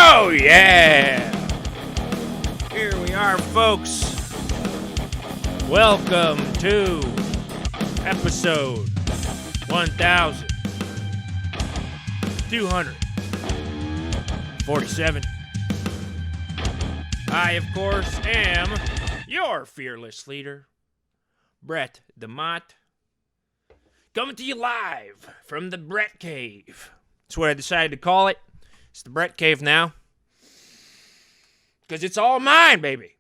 Oh, yeah! Here we are, folks. Welcome to episode 1247. I, of course, am your fearless leader, Brett DeMott, coming to you live from the Brett Cave. That's what I decided to call it. It's the Brett Cave now. Because it's all mine, baby.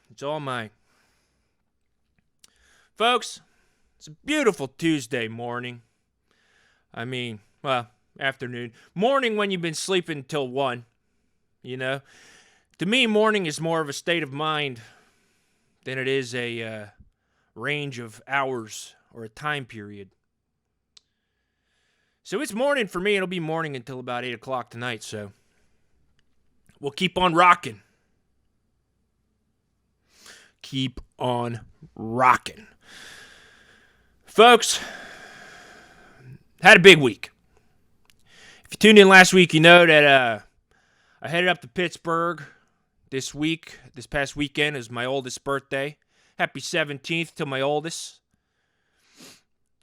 It's all mine. Folks, it's a beautiful Tuesday morning. Afternoon. Morning when you've been sleeping till 1, you know. To me, morning is more of a state of mind than it is a range of hours or a time period. So it's morning for me. It'll be morning until about 8 o'clock tonight, so we'll keep on rocking. Keep on rocking. Folks, had a big week. If you tuned in last week, you know that I headed up to Pittsburgh this past weekend is my oldest birthday. Happy 17th to my oldest.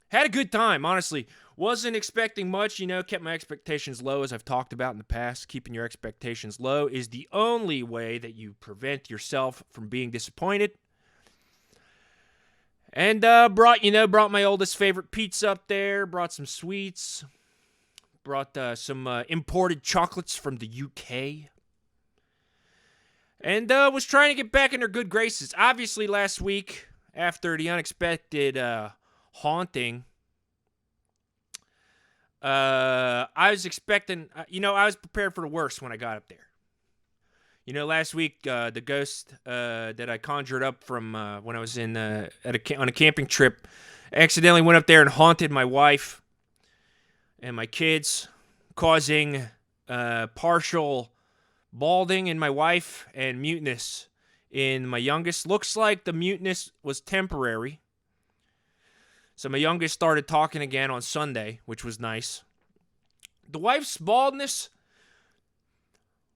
Had a good time, honestly. Wasn't expecting much, kept my expectations low, as I've talked about in the past. Keeping your expectations low is the only way that you prevent yourself from being disappointed. And brought my oldest favorite pizza up there, brought some sweets, brought some imported chocolates from the UK. And was trying to get back in her good graces. Obviously, last week, after the unexpected haunting, I was expecting, I was prepared for the worst when I got up there. Last week, the ghost that I conjured up from when I was on a camping trip, accidentally went up there and haunted my wife and my kids, causing partial balding in my wife and muteness in my youngest. Looks like the muteness was temporary. So my youngest started talking again on Sunday, which was nice. The wife's baldness,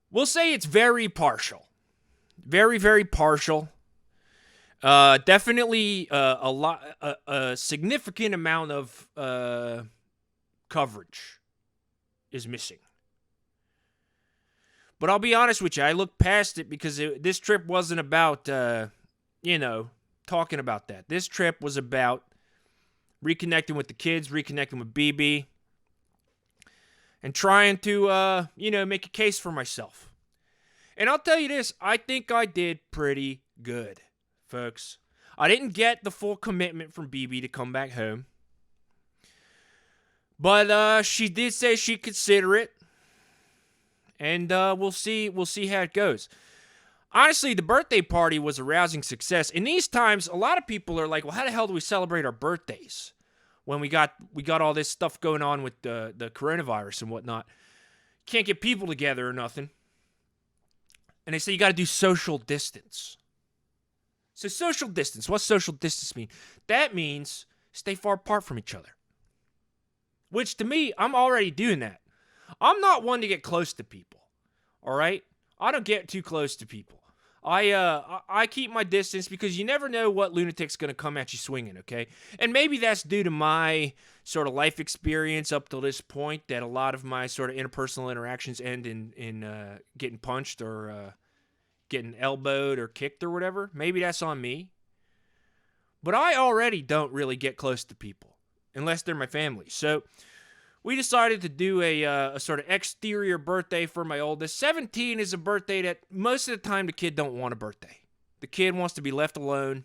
we'll say it's very partial. Very, very partial. Definitely a significant amount of coverage is missing. But I'll be honest with you, I looked past it because this trip wasn't about, talking about that. This trip was about reconnecting with the kids, reconnecting with Bebe, and trying to, make a case for myself. And I'll tell you this, I think I did pretty good, folks. I didn't get the full commitment from Bebe to come back home. But she did say she'd consider it. And we'll see how it goes. Honestly, the birthday party was a rousing success. In these times, a lot of people are like, well, how the hell do we celebrate our birthdays when we got all this stuff going on with the coronavirus and whatnot? Can't get people together or nothing. And they say you got to do social distance. So social distance, what's social distance mean? That means stay far apart from each other. Which to me, I'm already doing that. I'm not one to get close to people, all right? I don't get too close to people. I keep my distance because you never know what lunatic's going to come at you swinging, okay? And maybe that's due to my sort of life experience up to this point, that a lot of my sort of interpersonal interactions end in getting punched or getting elbowed or kicked or whatever. Maybe that's on me. But I already don't really get close to people unless they're my family. So we decided to do a sort of exterior birthday for my oldest. 17 is a birthday that most of the time the kid don't want a birthday. The kid wants to be left alone.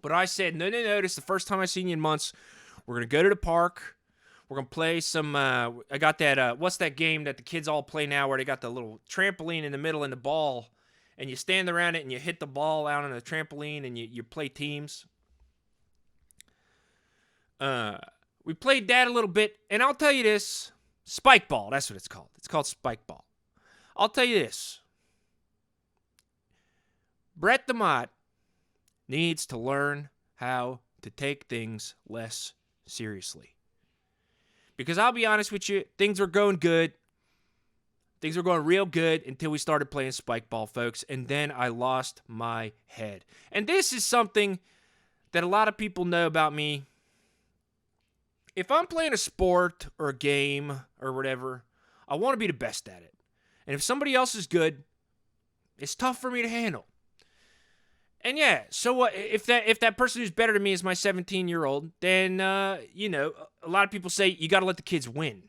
But I said, no, this is the first time I've seen you in months. We're going to go to the park. We're going to play some, I got that, what's that game that the kids all play now where they got the little trampoline in the middle and the ball, and you stand around it and you hit the ball out on the trampoline and you play teams. We played that a little bit, and I'll tell you this, spike ball, that's what it's called. It's called spike ball. I'll tell you this. Brett DeMott needs to learn how to take things less seriously. Because I'll be honest with you, things were going good. Things were going real good until we started playing spike ball, folks, and then I lost my head. And this is something that a lot of people know about me. If I'm playing a sport or a game or whatever, I want to be the best at it. And if somebody else is good, it's tough for me to handle. And yeah, so what if that person who's better than me is my 17-year-old, then, a lot of people say you got to let the kids win.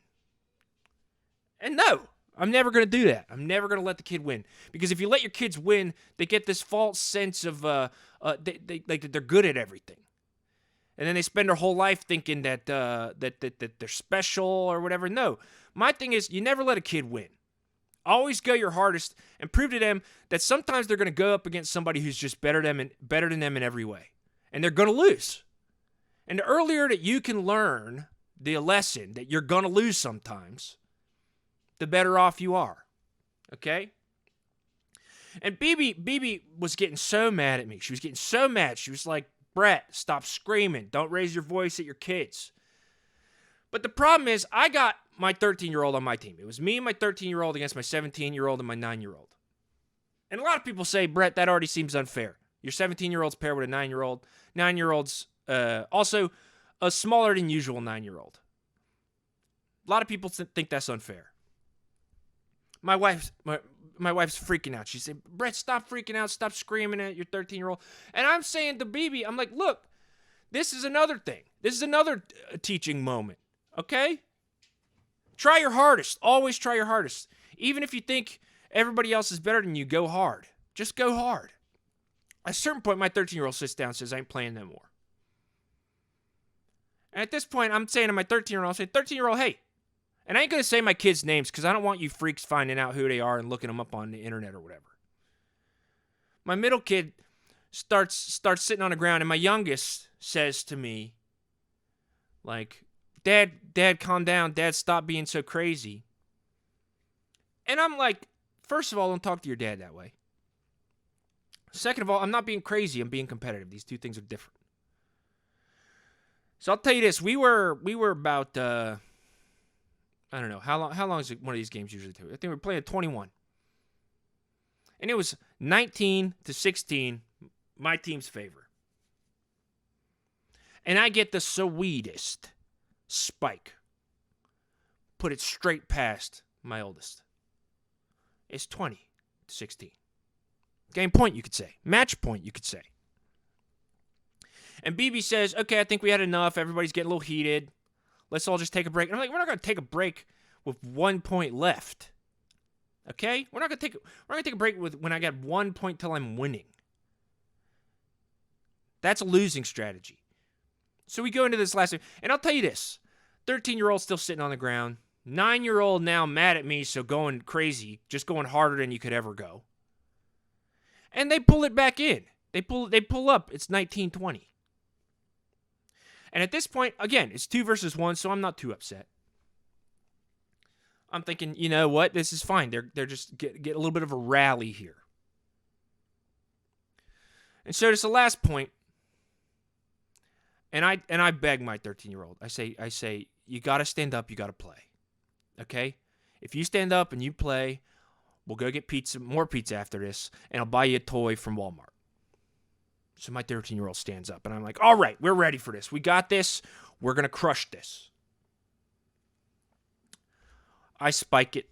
And no, I'm never going to do that. I'm never going to let the kid win. Because if you let your kids win, they get this false sense of that they're good at everything. And then they spend their whole life thinking that they're special or whatever. No, my thing is you never let a kid win. Always go your hardest and prove to them that sometimes they're going to go up against somebody who's just better than them in every way. And they're going to lose. And the earlier that you can learn the lesson that you're going to lose sometimes, the better off you are. Okay? And Bebe was getting so mad at me. She was getting so mad. She was like, Brett, stop screaming. Don't raise your voice at your kids. But the problem is, I got my 13-year-old on my team. It was me and my 13-year-old against my 17-year-old and my 9-year-old. And a lot of people say, Brett, that already seems unfair. Your 17-year-old's paired with a 9-year-old. 9-year-old's also a smaller than usual 9-year-old. A lot of people think that's unfair. My wife's freaking out. She said, Brett, stop freaking out. Stop screaming at your 13-year-old. And I'm saying to Bebe, I'm like, look, this is another thing. This is another teaching moment. Okay? Try your hardest. Always try your hardest. Even if you think everybody else is better than you, go hard. Just go hard. At a certain point, my 13-year-old sits down and says, I ain't playing no more. And at this point, I'm saying to my 13-year-old, I'm saying, 13-year-old, hey. And I ain't going to say my kids' names because I don't want you freaks finding out who they are and looking them up on the internet or whatever. My middle kid starts sitting on the ground, and my youngest says to me, like, Dad, calm down. Dad, stop being so crazy. And I'm like, first of all, don't talk to your dad that way. Second of all, I'm not being crazy. I'm being competitive. These two things are different. So I'll tell you this. We were about, I don't know, how long is one of these games usually take? I think we were playing at 21. And it was 19-16, my team's favor. And I get the sweetest spike. Put it straight past my oldest. It's 20-16. Game point, you could say. Match point, you could say. And Bebe says, okay, I think we had enough. Everybody's getting a little heated. Let's all just take a break. And I'm like, we're not going to take a break with 1 point left. Okay? We're not going to take a break when I got 1 point till I'm winning. That's a losing strategy. So we go into this last game. And I'll tell you this. 13-year-old still sitting on the ground. 9-year-old now mad at me, so going crazy, just going harder than you could ever go. And they pull it back in. They pull up. It's 19-20. And at this point, again, it's 2 versus 1, so I'm not too upset. I'm thinking, you know what? This is fine. They're just get a little bit of a rally here. And so it's the last point. And I beg my 13-year-old. I say, you got to stand up. You got to play. Okay? If you stand up and you play, we'll go get more pizza after this, and I'll buy you a toy from Walmart. So my 13-year-old stands up, and I'm like, all right, we're ready for this. We got this. We're going to crush this. I spike it.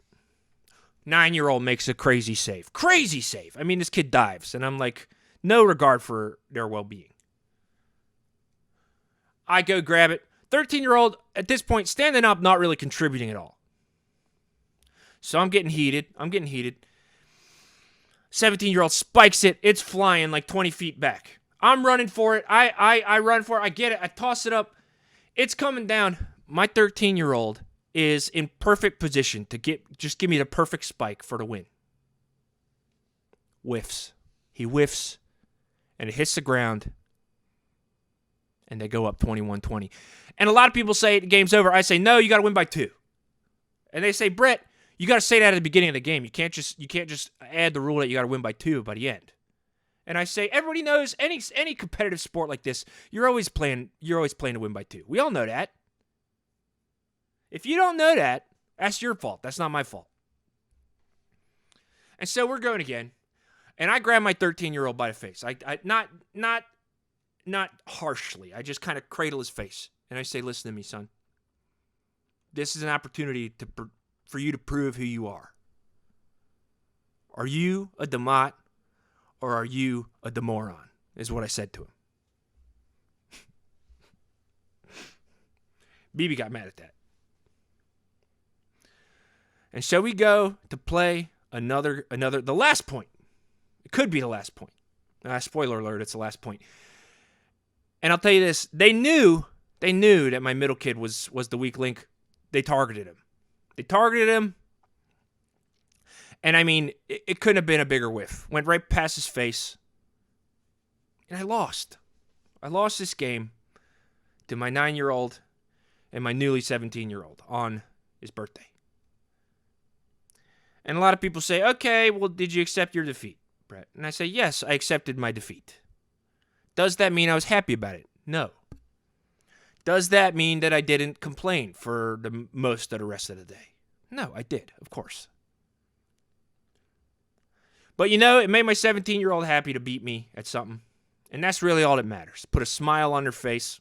9-year-old makes a crazy save. Crazy save. I mean, this kid dives, and I'm like, no regard for their well-being. I go grab it. 13-year-old, at this point, standing up, not really contributing at all. So I'm getting heated. 17-year-old spikes it. It's flying like 20 feet back. I'm running for it. I run for it. I get it. I toss it up. It's coming down. My 13-year-old is in perfect position to give me the perfect spike for the win. Whiffs. He whiffs, and it hits the ground, and they go up 21-20. And a lot of people say the game's over. I say, no, you got to win by 2. And they say, Brett, you got to say that at the beginning of the game. You can't just add the rule that you got to win by 2 by the end. And I say, everybody knows any competitive sport like this, you're always playing to win by 2. We all know that. If you don't know that, that's your fault. That's not my fault. And so we're going again. And I grab my 13-year-old by the face. I not harshly. I just kind of cradle his face. And I say, listen to me, son. This is an opportunity for you to prove who you are. Are you a DeMott or are you a DeMoron? Is what I said to him. Bebe got mad at that. And so we go to play another, the last point. It could be the last point. Spoiler alert, it's the last point. And I'll tell you this, they knew that my middle kid was the weak link. They targeted him. And I mean, it couldn't have been a bigger whiff. Went right past his face. And I lost. I lost this game to my 9-year-old and my newly 17-year-old on his birthday. And a lot of people say, okay, well, did you accept your defeat, Brett? And I say, yes, I accepted my defeat. Does that mean I was happy about it? No. Does that mean that I didn't complain for the most of the rest of the day? No, I did, of course. But it made my 17-year-old happy to beat me at something. And that's really all that matters. Put a smile on their face.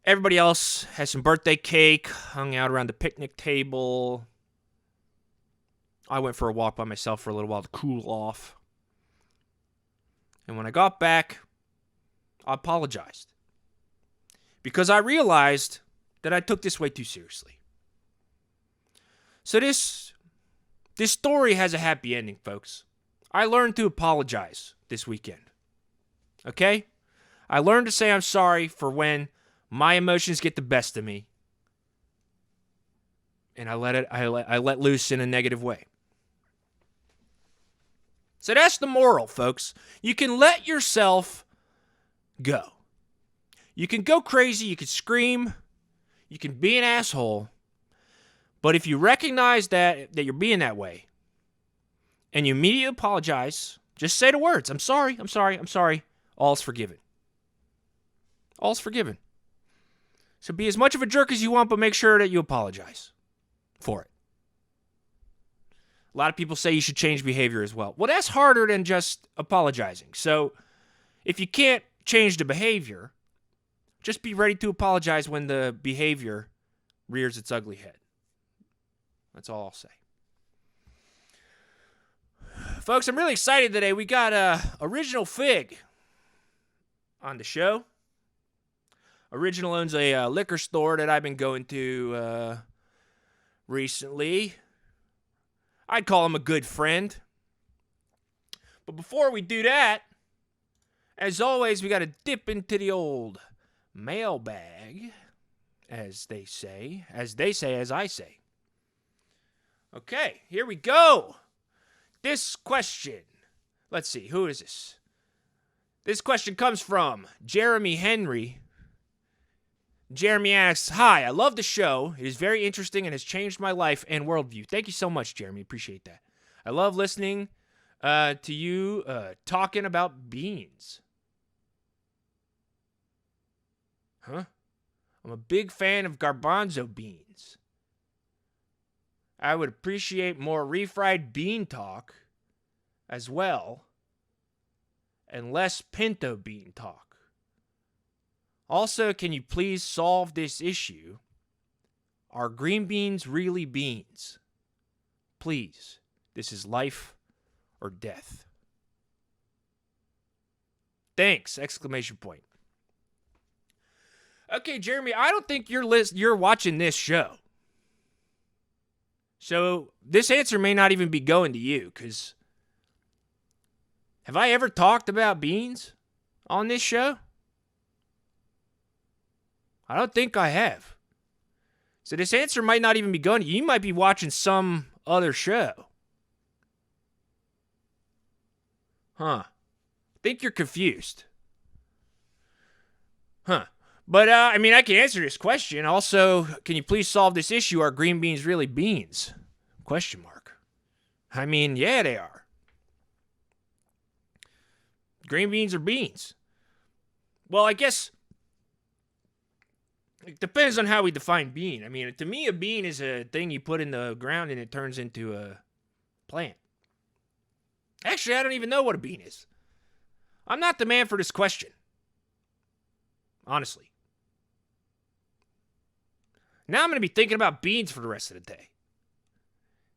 Everybody else had some birthday cake, hung out around the picnic table. I went for a walk by myself for a little while to cool off. And when I got back, I apologized. Because I realized that I took this way too seriously. So this story has a happy ending, folks. I learned to apologize this weekend. Okay? I learned to say I'm sorry for when my emotions get the best of me. And I let loose in a negative way. So that's the moral, folks. You can let yourself go. You can go crazy, you can scream, you can be an asshole, but if you recognize that you're being that way, and you immediately apologize, just say the words, I'm sorry, all's forgiven. All's forgiven. So be as much of a jerk as you want, but make sure that you apologize for it. A lot of people say you should change behavior as well. Well, that's harder than just apologizing. So if you can't change the behavior, just be ready to apologize when the behavior rears its ugly head. That's all I'll say. Folks, I'm really excited today. We got Original Fig on the show. Original owns a liquor store that I've been going to recently. I'd call him a good friend. But before we do that, as always, we got to dip into the old mailbag, as they say, as I say. Okay, here we go. This question, let's see, who is this? This question comes from Jeremy Henry. Jeremy asks, hi, I love the show. It is very interesting and has changed my life and worldview. Thank you so much, Jeremy. Appreciate that. I love listening to you talking about beans. Huh? I'm a big fan of garbanzo beans. I would appreciate more refried bean talk as well, and less pinto bean talk. Also, can you please solve this issue? Are green beans really beans? Please, this is life or death. Thanks! Exclamation point. Okay, Jeremy, I don't think you're watching this show. So this answer may not even be going to you, because have I ever talked about beans on this show? I don't think I have. So this answer might not even be going to you. You might be watching some other show. Huh. I think you're confused. Huh. But, I can answer this question. Also, can you please solve this issue? Are green beans really beans? Question mark. Yeah, they are. Green beans are beans. Well, I guess it depends on how we define bean. To me, a bean is a thing you put in the ground and it turns into Plant. Actually, I don't even know what a bean is. I'm not the man for this question. Honestly. Now I'm going to be thinking about beans for the rest of the day.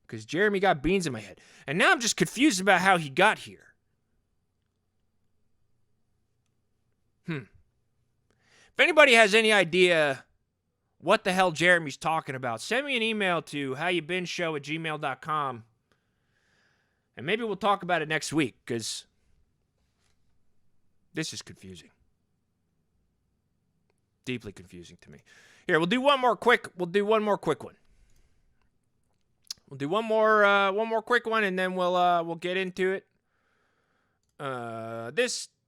Because Jeremy got beans in my head. And now I'm just confused about how he got here. If anybody has any idea what the hell Jeremy's talking about, send me an email to howyoubenshow@gmail.com. And maybe we'll talk about it next week, because this is confusing. Deeply confusing to me. Here, we'll do one more quick one. We'll do one more quick one, and then we'll get into it.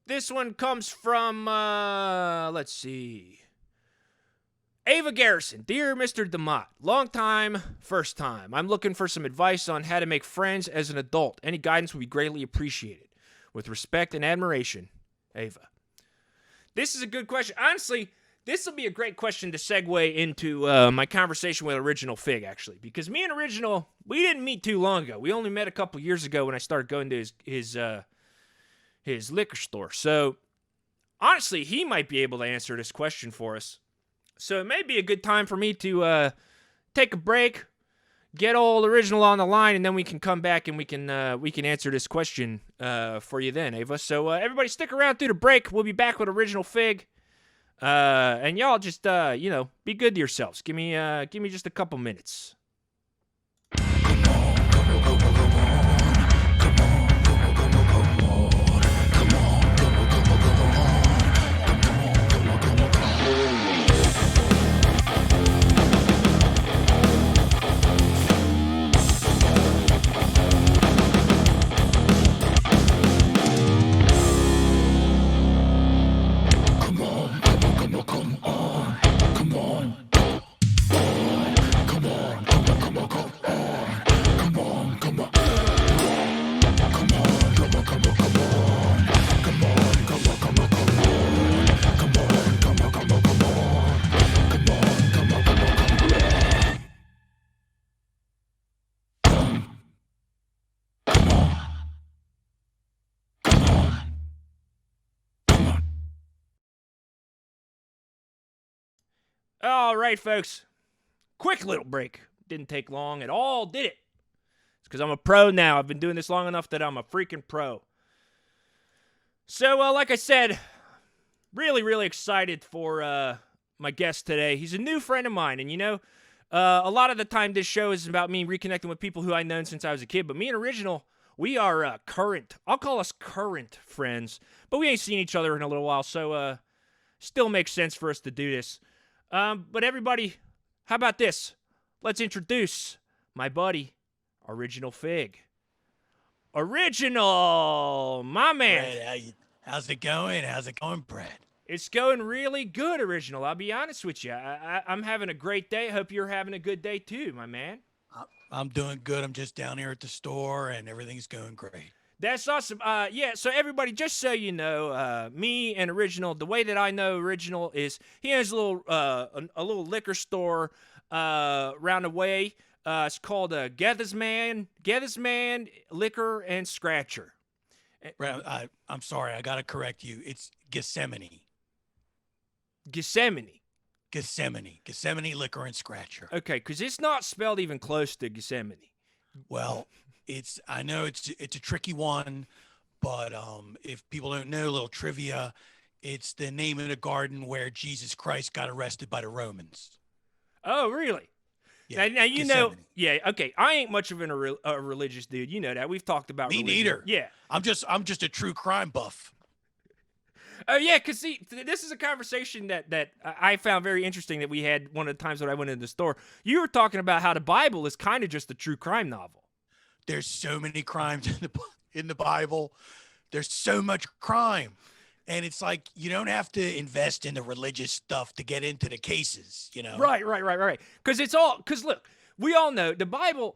This one comes from let's see. Ava Garrison. Dear Mr. DeMott, long time, first time. I'm looking for some advice on how to make friends as an adult. Any guidance would be greatly appreciated. With respect and admiration, Ava. This is a good question. Honestly, this will be a great question to segue into my conversation with Original Fig, actually. Because me and Original, we didn't meet too long ago. We only met a couple years ago when I started going to his liquor store. So, honestly, he might be able to answer this question for us. So it may be a good time for me to take a break, get old Original on the line, and then we can come back and we can answer this question for you then, Ava. So everybody stick around through the break. We'll be back with Original Fig. And y'all just be good to yourselves. Give me just a couple minutes. All right, folks. Quick little break. Didn't take long at all, did it? It's because I'm a pro now. I've been doing this long enough that I'm a freaking pro. So, like I said, really, really excited for my guest today. He's a new friend of mine, and a lot of the time this show is about me reconnecting with people who I've known since I was a kid, but me and Original, we are current. I'll call us current friends, but we ain't seen each other in a little while, so still makes sense for us to do this. But everybody, how about this? Let's introduce my buddy, Original Fig. Original, my man. Brett, how's it going? How's it going, Brett? It's going really good, Original. I'll be honest with you. I'm having a great day. I hope you're having a good day too, my man. I'm doing good. I'm just down here at the store, and everything's going great. That's awesome. So everybody, just so you know, me and Original, the way that I know Original is he has a little liquor store round the way. It's called Gethersman Liquor and Scratcher. I'm sorry, I gotta correct you. It's Gethsemane Liquor and Scratcher. Okay, because it's not spelled even close to Gethsemane. Well, I know it's a tricky one, but if people don't know, a little trivia, it's the name of the garden where Jesus Christ got arrested by the Romans. Oh, really? Yeah. Now you know. Yeah. Okay. I ain't much of a religious dude. You know that. We've talked about. Me religion. neither. Yeah. I'm just a true crime buff. Oh yeah, because see, this is a conversation that I found very interesting that we had one of the times that I went into the store. You were talking about how the Bible is kind of just a true crime novel. There's so many crimes in the Bible. There's so much crime. And it's like you don't have to invest in the religious stuff to get into the cases, Right. Because look, we all know the Bible,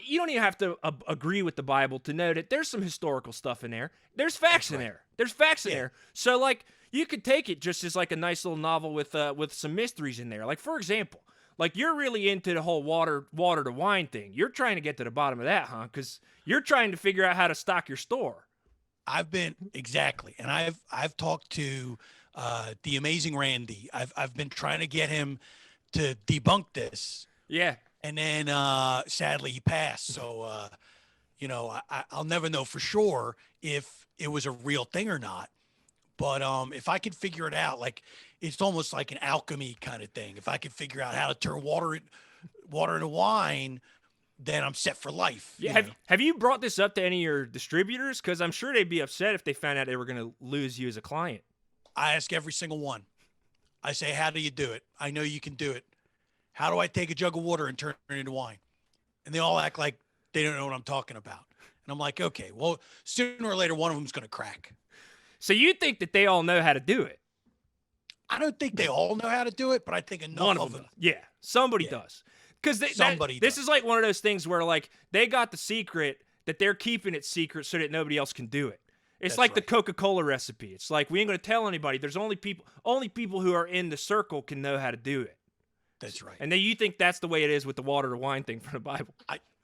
you don't even have to agree with the Bible to know that there's some historical stuff in there. There's facts in there. There's facts in there. So, like, you could take it just as, like, a nice little novel with some mysteries in there. Like, for example, Like, you're really into the whole water to wine thing. You're trying to get to the bottom of that, huh? Because you're trying to figure out how to stock your store. I've been exactly, and I've talked to the amazing Randy. I've been trying to get him to debunk this, Yeah. and then sadly he passed. So I'll never know for sure if it was a real thing or not. But if I could figure it out, like it's almost like an alchemy kind of thing. If I could figure out how to turn water into wine, then I'm set for life. Yeah. Have you brought this up to any of your distributors? Because I'm sure they'd be upset if they found out they were going to lose you as a client. I ask every single one. I say, how do you do it? I know you can do it. How do I take a jug of water and turn it into wine? And they all act like they don't know what I'm talking about. And I'm like, okay, well, sooner or later, one of them's going to crack. So you think that they all know how to do it? I don't think they all know how to do it, but I think enough One of them. them. Yeah, somebody does. Because this is like one of those things where like they got the secret that they're keeping it secret so that nobody else can do it. It's That's like the right. Coca-Cola recipe. It's like we ain't going to tell anybody. There's only people who are in the circle can know how to do it. That's right. And then you think that's the way it is with the water to wine thing for the Bible.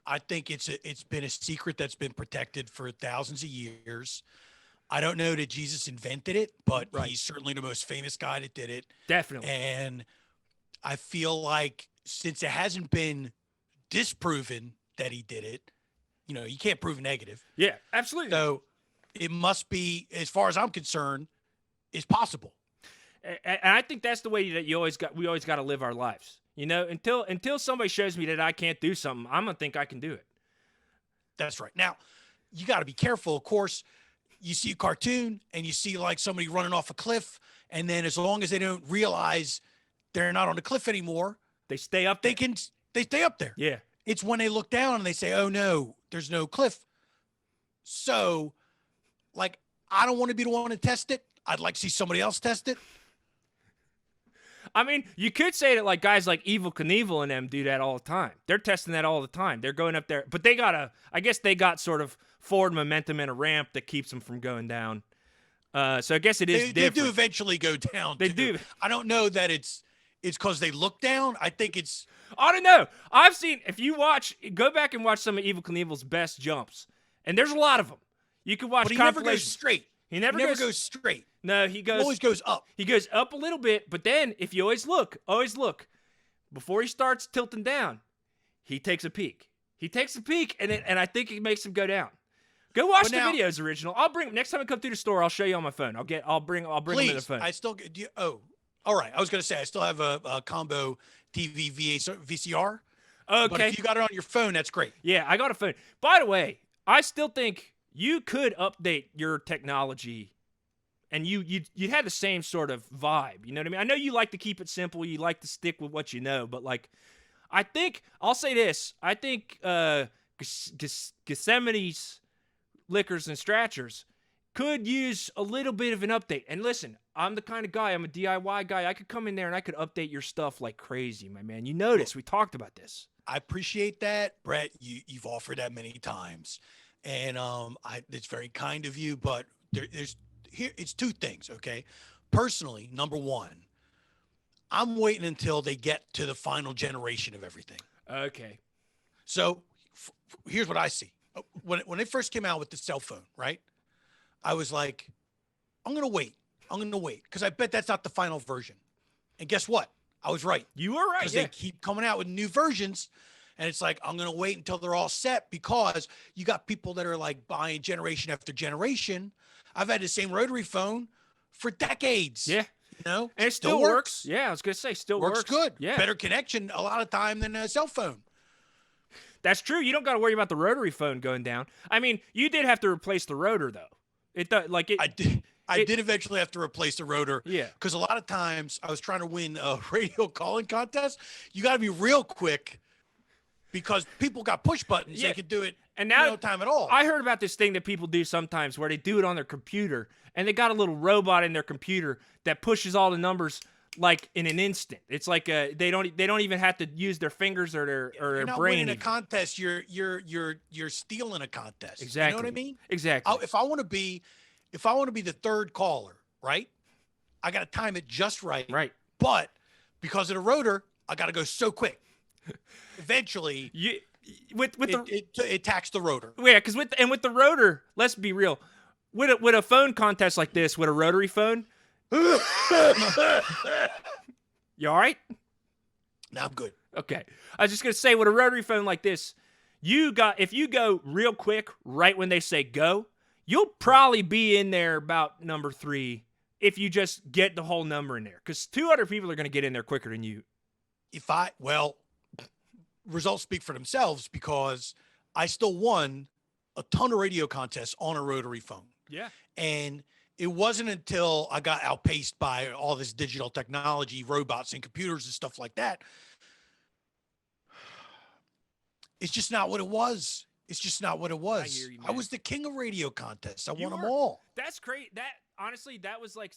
I think it's been a secret that's been protected for thousands of years. I don't know that Jesus invented it, but he's certainly the most famous guy that did it. Definitely. And I feel like since it hasn't been disproven that he did it, you can't prove negative. Yeah, absolutely. So it must be, as far as I'm concerned, is possible. And I think that's the way that we always got to live our lives. Until somebody shows me that I can't do something, I'm going to think I can do it. That's right. Now, you got to be careful. Of course, you see a cartoon and you see like somebody running off a cliff, and then as long as they don't realize they're not on the cliff anymore, they stay up there. They stay up there. Yeah. It's when they look down and they say, oh no, there's no cliff. So like, I don't want to be the one to test it. I'd like to see somebody else test it. I mean, you could say that like guys like Evel Knievel and them do that all the time. They're testing that all the time. They're going up there, but I guess they got sort of forward momentum and a ramp that keeps them from going down. So I guess it is different. They do eventually go down. They do. I don't know that it's because they look down. I think it's. I don't know. I've seen, if you go back and watch some of Evel Knievel's best jumps, and there's a lot of them. You can watch. But he never goes straight. He never goes straight. No, he always goes up. He goes up a little bit, but then if you always look, before he starts tilting down, he takes a peek. And I think it makes him go down. Go watch the videos, original. Next time I come through the store, I'll show you on my phone. I'll bring them to the phone. I still all right. I was going to say, I still have a combo TV VCR. Okay. But if you got it on your phone, that's great. Yeah, I got a phone. By the way, I still think you could update your technology and you'd have the same sort of vibe. You know what I mean? I know you like to keep it simple. You like to stick with what you know, but like, I think, I'll say this. I think Gethsemane's Liquors and Strachers could use a little bit of an update. And listen, I'm the kind of guy, I'm a DIY guy. I could come in there and I could update your stuff like crazy, my man. You know this. We talked about this. I appreciate that, Brett. You've offered that many times. And it's very kind of you, but it's two things, okay? Personally, number one, I'm waiting until they get to the final generation of everything. Okay. So here's what I see. When they first came out with the cell phone, right? I was like, I'm going to wait because I bet that's not the final version. And guess what? I was right. You were right. Because they keep coming out with new versions. And it's like, I'm going to wait until they're all set because you got people that are like buying generation after generation. I've had the same rotary phone for decades. Yeah. And it still works. Yeah, I was going to say, still works. Works good. Yeah. Better connection a lot of time than a cell phone. That's true. You don't got to worry about the rotary phone going down. I mean, you did have to replace the rotor, though. I did eventually have to replace the rotor. Yeah. Because a lot of times I was trying to win a radio calling contest. You got to be real quick because people got push buttons. Yeah. They could do it and now, no time at all. I heard about this thing that people do sometimes where they do it on their computer and they got a little robot in their computer that pushes all the numbers like in an instant. It's like they don't even have to use their fingers or their you're not brain. Winning a contest, you're stealing a contest. Exactly. You know what I mean? Exactly. If I want to be the third caller, right? I got to time it just right. Right. But because of the rotor, I got to go so quick. Eventually, You with the it attacks the rotor. yeah, because with the rotor, let's be real. With a phone contest like this, with a rotary phone, you all right? Now I'm good. Okay. I was just gonna say, with a rotary phone like this, if you go real quick right when they say go, you'll probably be in there about number 3 if you just get the whole number in there. Because 2 other people are gonna get in there quicker than you. Results speak for themselves because I still won a ton of radio contests on a rotary phone. Yeah. And it wasn't until I got outpaced by all this digital technology, robots and computers and stuff like that. It's just not what it was. It's just not what it was. I hear you, man. I was the king of radio contests. I won them were. all. That's great. Honestly, that was like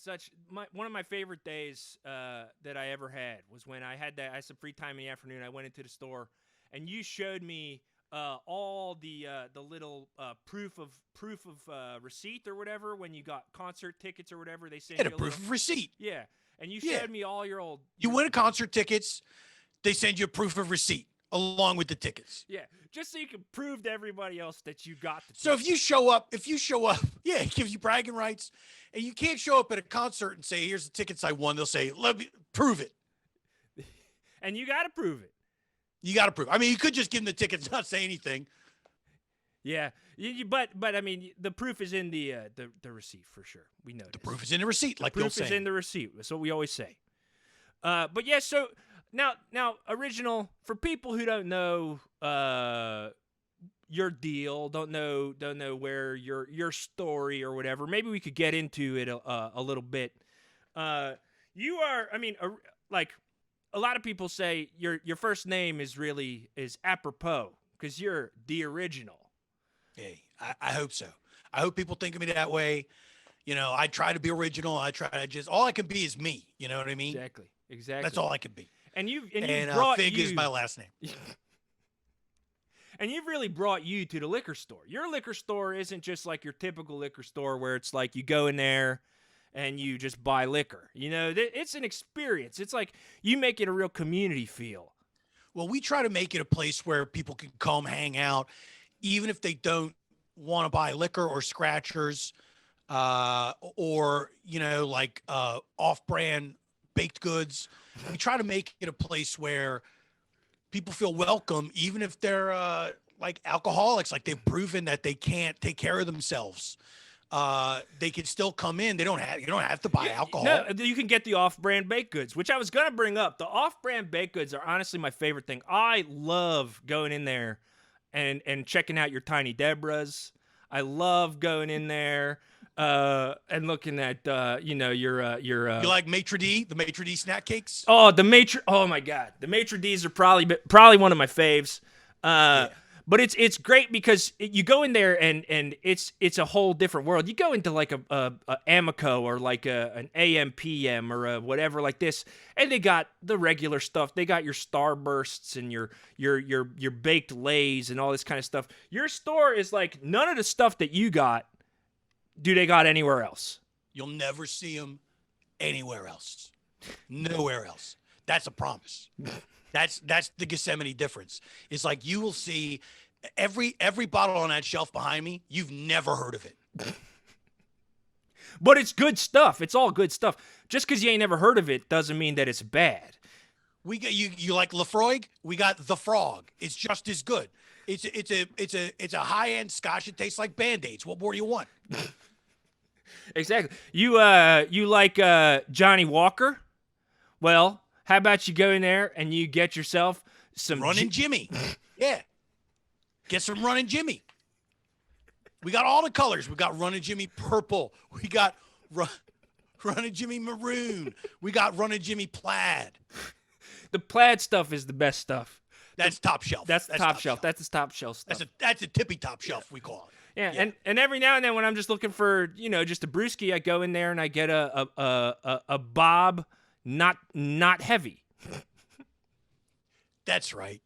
one of my favorite days that I ever had was when I had some free time in the afternoon. I went into the store, and you showed me all the little proof of receipt or whatever when you got concert tickets or whatever. They sent you a proof of receipt. Yeah, and you showed me all your old. You win concert tickets, they send you a proof of receipt along with the tickets. Yeah, just so you can prove to everybody else that you got the tickets. So if you show up, yeah, it gives you bragging rights. And you can't show up at a concert and say, here's the tickets I won. They'll say, let me prove it. And you got to prove it. You got to prove it. I mean, you could just give them the tickets, not say anything. Yeah, but I mean, the proof is in the receipt for sure. We know the proof is in the receipt, like the proof is in the receipt. That's what we always say. But yeah, so now, original, for people who don't know your deal, don't know where your story or whatever, maybe we could get into it a little bit. You are, I mean, like a lot of people say your first name is apropos because you're the original. Hey, I hope so. I hope people think of me that way. You know, I try to be original. All I can be is me. You know what I mean? Exactly. That's all I can be. And you brought Fig is my last name. And you've really brought you to the liquor store. Your liquor store isn't just like your typical liquor store where it's like you go in there and you just buy liquor. You know, it's an experience. It's like you make it a real community feel. Well, we try to make it a place where people can come hang out, even if they don't want to buy liquor or scratchers, or, you know, like off-brand baked goods. We try to make it a place where people feel welcome, even if they're like alcoholics, like they've proven that they can't take care of themselves. They can still come in. You don't have to buy alcohol. No, you can get the off-brand baked goods, which I was gonna bring up. The off-brand baked goods are honestly my favorite thing. I love going in there and checking out your Tiny Deborahs. I love going in there and looking at your you like maitre d', the maitre d' snack cakes? Oh, oh my god, the maitre d's are probably one of my faves. Yeah. But it's great because you go in there and it's a whole different world. You go into like a Amico or like an AM/PM or a whatever like this, and they got the regular stuff. They got your Starbursts and your baked Lays and all this kind of stuff. Your store is like none of the stuff that you got. Do they got anywhere else? You'll never see them anywhere else. Nowhere else. That's a promise. That's the Gethsemane difference. It's like you will see every bottle on that shelf behind me. You've never heard of it. But it's good stuff. It's all good stuff. Just because you ain't never heard of it doesn't mean that it's bad. We got you like Lafroig? We got the Frog. It's just as good. It's a high-end scotch. It tastes like Band-Aids. What more do you want? Exactly. You like Johnny Walker? Well, how about you go in there and you get yourself some Running Jimmy. Yeah. Get some Running Jimmy. We got all the colors. We got Running Jimmy purple. We got Running Jimmy maroon. We got Running Jimmy plaid. The plaid stuff is the best stuff. That's top shelf. That's top shelf. That's the top shelf stuff. That's a tippy top shelf, we call it. Yeah. And every now and then when I'm just looking for, just a brewski, I go in there and I get a Bob not heavy. That's right.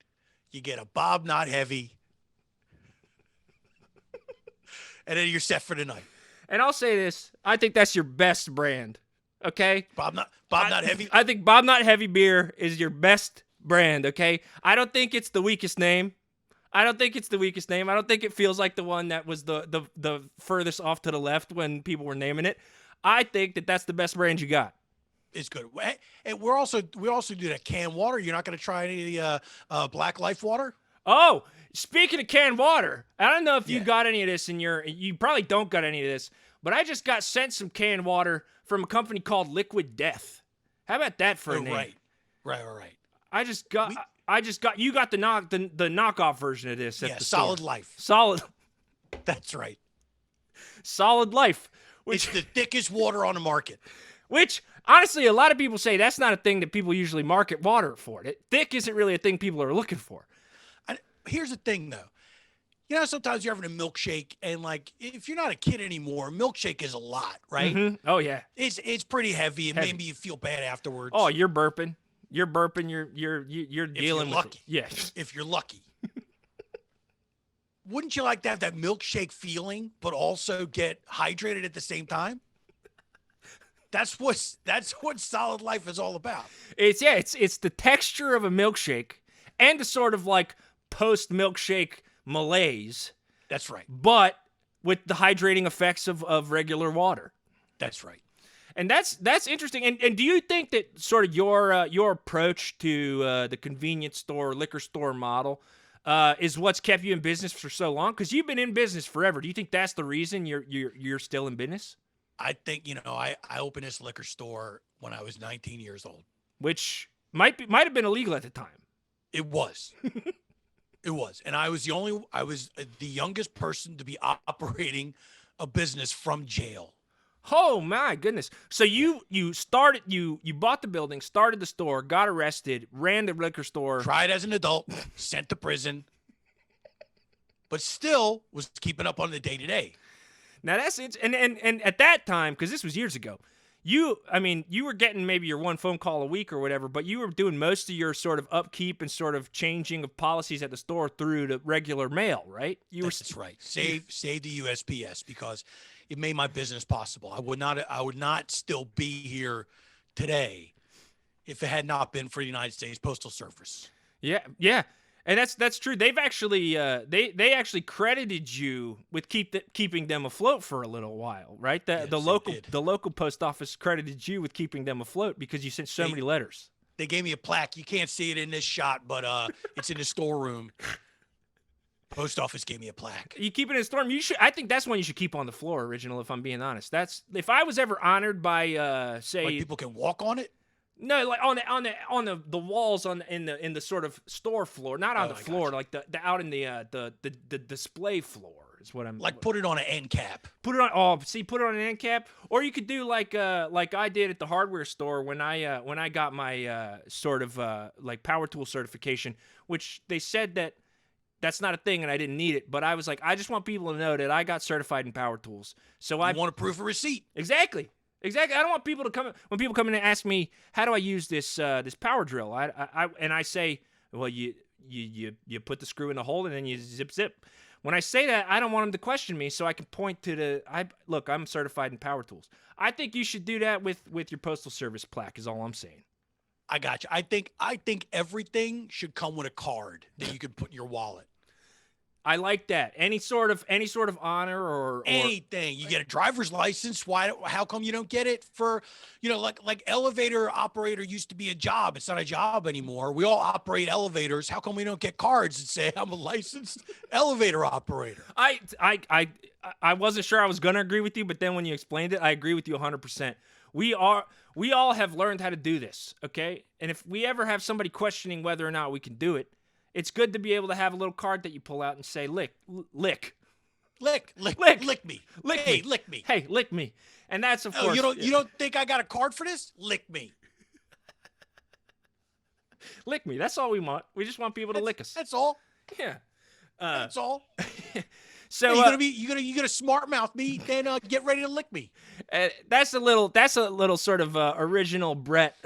You get a Bob not heavy. And then you're set for the night. And I'll say this, I think that's your best brand. Okay? Bob not heavy. I think Bob Not Heavy beer is your best brand, okay? I don't think it's the weakest name. I don't think it feels like the one that was the furthest off to the left when people were naming it. I think that that's the best brand you got. It's good. And we also do that canned water. You're not going to try any of the Black Life water? Oh, speaking of canned water, I don't know if you Yeah. got any of this you probably don't got any of this, but I just got sent some canned water from a company called Liquid Death. How about that for a name? Right. I just got you got the knockoff version of this at the Solid store. Life. Solid That's right. Solid Life, It's the thickest water on the market. which honestly a lot of people say that's not a thing that people usually market water for. Thick isn't really a thing people are looking for. Here's the thing, though. You know, sometimes you're having a milkshake, and like, if you're not a kid anymore, milkshake is a lot, right? Mhm. Oh yeah. It's pretty heavy, and Heavy. maybe you feel bad afterwards. Oh, you're burping. You're dealing with lucky. it. Yeah. If you're lucky. Wouldn't you like to have that milkshake feeling, but also get hydrated at the same time? That's what Solid Life is all about. It's the texture of a milkshake and the sort of like post milkshake malaise, That's right. but with the hydrating effects of regular water. That's right. And that's interesting. And do you think that sort of your approach to the convenience store, liquor store model is what's kept you in business for so long? Because you've been in business forever. Do you think that's the reason you're still in business? I think, I opened this liquor store when I was 19 years old. Which might have been illegal at the time. It was. It was. And I was the youngest person to be operating a business from jail. Oh my goodness! So you bought the building, started the store, got arrested, ran the liquor store. Tried as an adult, sent to prison, but still was keeping up on the day-to-day. Now that's it. And at that time, because this was years ago, you were getting maybe your one phone call a week or whatever, but you were doing most of your sort of upkeep and sort of changing of policies at the store through the regular mail, right? That's right. Save the USPS because it made my business possible. I would not still be here today if it had not been for the United States Postal Service. Yeah. And that's true. They've actually they actually credited you with keeping them afloat for a little while, right? The local post office credited you with keeping them afloat because you sent so many letters. They gave me a plaque. You can't see it in this shot, but it's in the storeroom. Post office gave me a plaque. You keep it in the storeroom. I think that's one you should keep on the floor, Original. If I'm being honest, that's if I was ever honored by say like people can walk on it. No, like on the walls in the sort of store floor, not on the floor, like the out in the display floor is what I'm like. Put it on an end cap. Put it on an end cap, or you could do like I did at the hardware store when I got my sort of like power tool certification, which they said that's not a thing and I didn't need it, but I was like, I just want people to know that I got certified in power tools. So I want to prove a receipt. Exactly. I don't want people to come when people come in and ask me how do I use this power drill. I say, well, you put the screw in the hole and then you zip. When I say that, I don't want them to question me, so I can point to I'm certified in power tools. I think you should do that with your postal service plaque. Is all I'm saying. I got you. I think everything should come with a card that you can put in your wallet. I like that. Any sort of honor or anything. You get a driver's license. How come you don't get it for, like elevator operator used to be a job. It's not a job anymore. We all operate elevators. How come we don't get cards that say I'm a licensed elevator operator? I wasn't sure I was going to agree with you, but then when you explained it, I agree with you 100%. We all have learned how to do this, okay? And if we ever have somebody questioning whether or not we can do it, it's good to be able to have a little card that you pull out and say, lick me. Lick me. Hey, lick me. And that's, of course. You don't think I got a card for this? Lick me. Lick me. That's all we want. We just want people to lick us. That's all. Yeah. That's all. So you're gonna smart mouth me, then get ready to lick me. That's a little sort of original Brett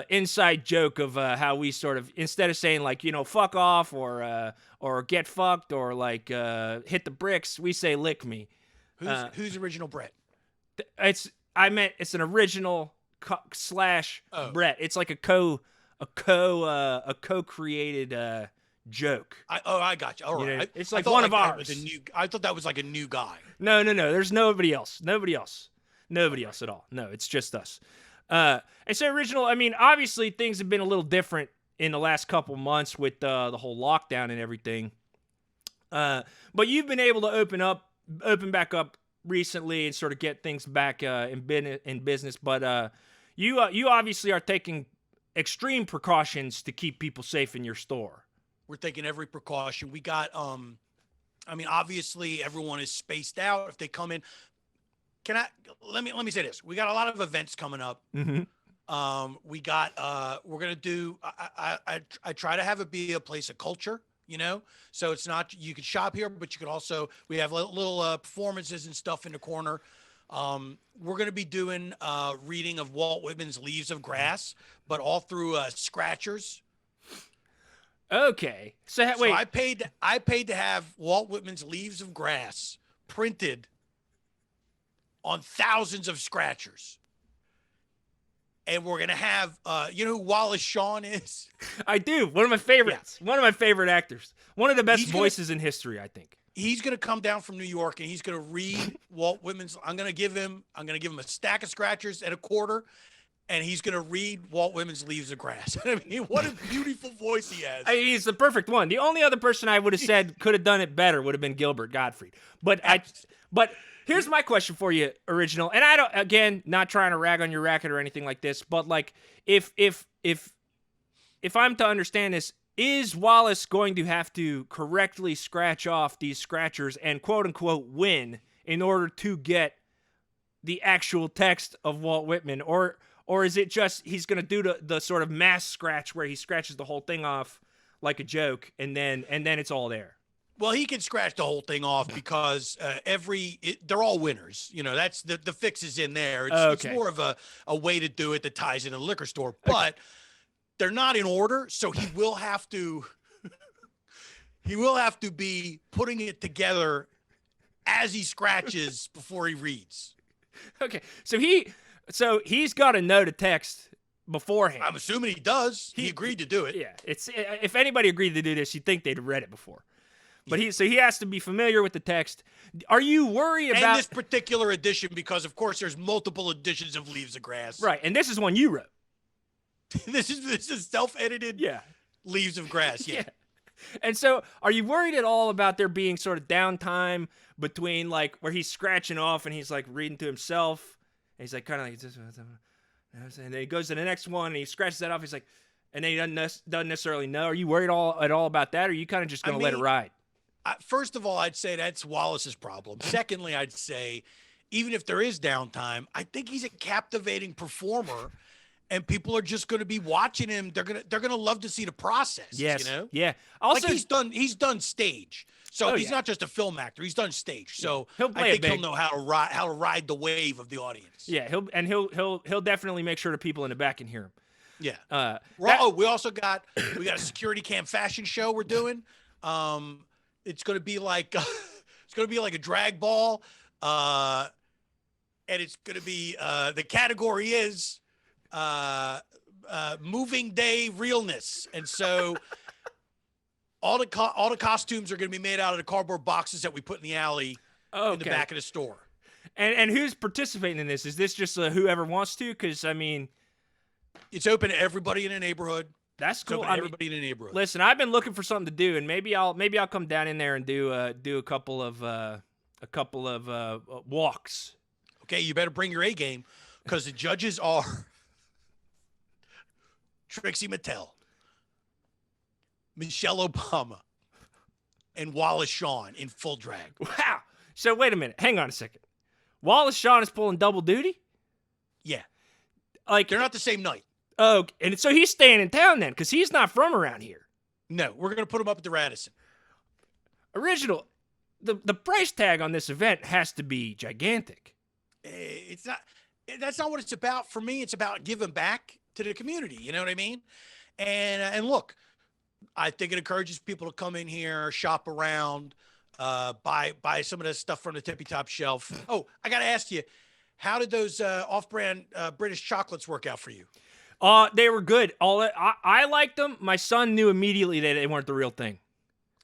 inside joke of how we sort of, instead of saying like, fuck off or get fucked or like hit the bricks, we say lick me. Who's original Brett? It's an original / Brett. It's like a a co-created joke. I got you. All You know, right. it's I like thought one like of that was ours. I thought that was like a new guy. No. There's nobody else. Nobody else at all. No, it's just us. And so, original. I mean, obviously, things have been a little different in the last couple months with the whole lockdown and everything. But you've been able to open back up recently and sort of get things back in business. But you obviously are taking extreme precautions to keep people safe in your store. We're taking every precaution. We got I mean, obviously everyone is spaced out. If they come in, let me say this. We got a lot of events coming up. We got we're gonna do I try to have it be a place of culture, you know, so it's not, you could shop here, but you could also, we have little performances and stuff in the corner. We're going to be doing reading of Walt Whitman's Leaves of Grass, but all through scratchers. Okay. So wait, I paid to have Walt Whitman's Leaves of Grass printed on thousands of scratchers. And we're going to have, you know who Wallace Shawn is? I do. One of my favorites. Yeah. One of my favorite actors. One of the best voices in history, I think. He's going to come down from New York and he's going to read Walt Whitman's. I'm going to give him a stack of scratchers and a quarter, and he's going to read Walt Whitman's Leaves of Grass. I mean, what a beautiful voice he has. He's the perfect one. The only other person I would have said could have done it better would have been Gilbert Gottfried. But here's my question for you, Original. And I don't, again, not trying to rag on your racket or anything like this, but like if I'm to understand this, is Wallace going to have to correctly scratch off these scratchers and quote unquote win in order to get the actual text of Walt Whitman? Or is it just he's going to do the sort of mass scratch where he scratches the whole thing off like a joke and then it's all there? Well, he can scratch the whole thing off because they're all winners. You know, that's the fix is in there. It's more of a way to do it that ties into the liquor store, but they're not in order. So he will have to be putting it together as he scratches before he reads. Okay. So he's got to know the text beforehand. I'm assuming he does. He agreed to do it. Yeah. If anybody agreed to do this, you'd think they'd have read it before. But he has to be familiar with the text. Are you worried about this particular edition? Because of course there's multiple editions of Leaves of Grass. Right, and this is one you wrote. This is self-edited. Yeah. Leaves of Grass. Yeah. And so, are you worried at all about there being sort of downtime between like where he's scratching off and he's like reading to himself, and he's like kind of like this, and then he goes to the next one and he scratches that off. He's like, and then he doesn't necessarily know. Are you worried at all about that, or are you kind of just going to let it ride? First of all, I'd say that's Wallace's problem. Secondly, I'd say even if there is downtime, I think he's a captivating performer, and people are just going to be watching him. They're gonna love to see the process. Yes. You know. Yeah. Also, like he's done stage, so he's not just a film actor. He's done stage, so I think he'll know how to ride the wave of the audience. Yeah. He'll definitely make sure the people in the back can hear him. Yeah. We also got a security cam fashion show we're doing. It's going to be like a drag ball, and it's going to be the category is moving day realness, and so all the costumes are going to be made out of the cardboard boxes that we put in the alley in the back of the store. And who's participating in this? Is this just whoever wants to? Because I mean, it's open to everybody in the neighborhood. That's cool. Everybody in the neighborhood. Listen, I've been looking for something to do, and maybe I'll come down in there and do a couple of walks. Okay, you better bring your A game, because the judges are Trixie Mattel, Michelle Obama, and Wallace Shawn in full drag. Wow. So wait a minute. Hang on a second. Wallace Shawn is pulling double duty? Yeah. Like they're not the same night. Oh, and so he's staying in town then, because he's not from around here. No, we're going to put him up at the Radisson. Original, the price tag on this event has to be gigantic. It's not. That's not what it's about for me. It's about giving back to the community. You know what I mean? And look, I think it encourages people to come in here, shop around, buy some of this stuff from the tippy top shelf. Oh, I got to ask you, how did those off-brand British chocolates work out for you? They were good. I liked them. My son knew immediately that they weren't the real thing.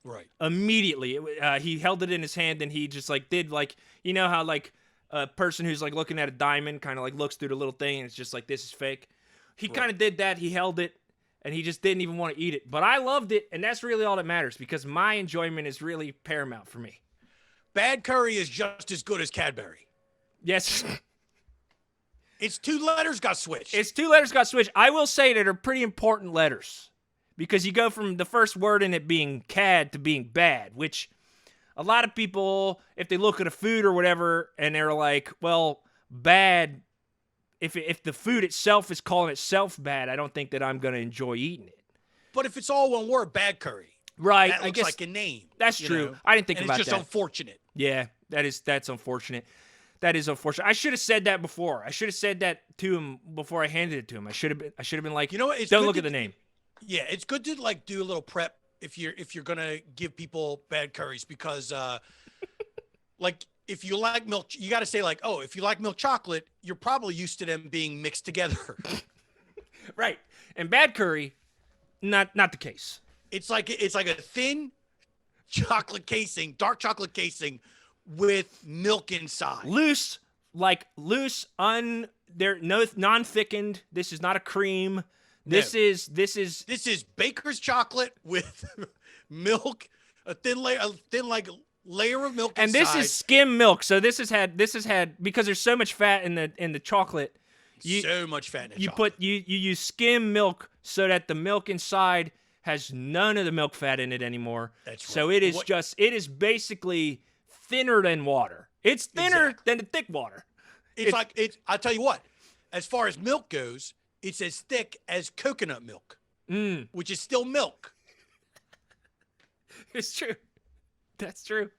Right. Immediately. He held it in his hand and he just like did like, you know how like a person who's like looking at a diamond kind of like looks through the little thing and it's just like, this is fake. He kind of did that. He held it and he just didn't even want to eat it. But I loved it, and that's really all that matters because my enjoyment is really paramount for me. Bad curry is just as good as Cadbury. Yes. It's 2 letters got switched. It's 2 letters got switched. I will say that are pretty important letters because you go from the first word in it being cad to being bad, which a lot of people, if they look at a food or whatever, and they're like, well, bad, if the food itself is calling itself bad, I don't think that I'm going to enjoy eating it. But if it's all one word, bad curry. Right. That looks I guess like a name. That's true. Know? I didn't think and about that. It's just unfortunate. Yeah, that's unfortunate. That is unfortunate. I should have said that before. I should have said that to him before I handed it to him. I should have been like, you know what? Don't look at the name. Yeah, it's good to like do a little prep if you're gonna give people bad curries because like if you like milk, you got to say like, oh, if you like milk chocolate, you're probably used to them being mixed together. Right. And bad curry, not the case. It's like a thin chocolate casing, dark chocolate casing with milk inside. Loose, they're non-thickened. This is not a cream. This is baker's chocolate with milk, a thin layer of milk and inside. this is skim milk. So this has had because there's so much fat in the chocolate. So much fat in the chocolate. You use skim milk so that the milk inside has none of the milk fat in it anymore. That's right. So it is basically thinner than water. It's thinner than the thick water. I'll tell you what, as far as milk goes, it's as thick as coconut milk, which is still milk. It's true. That's true.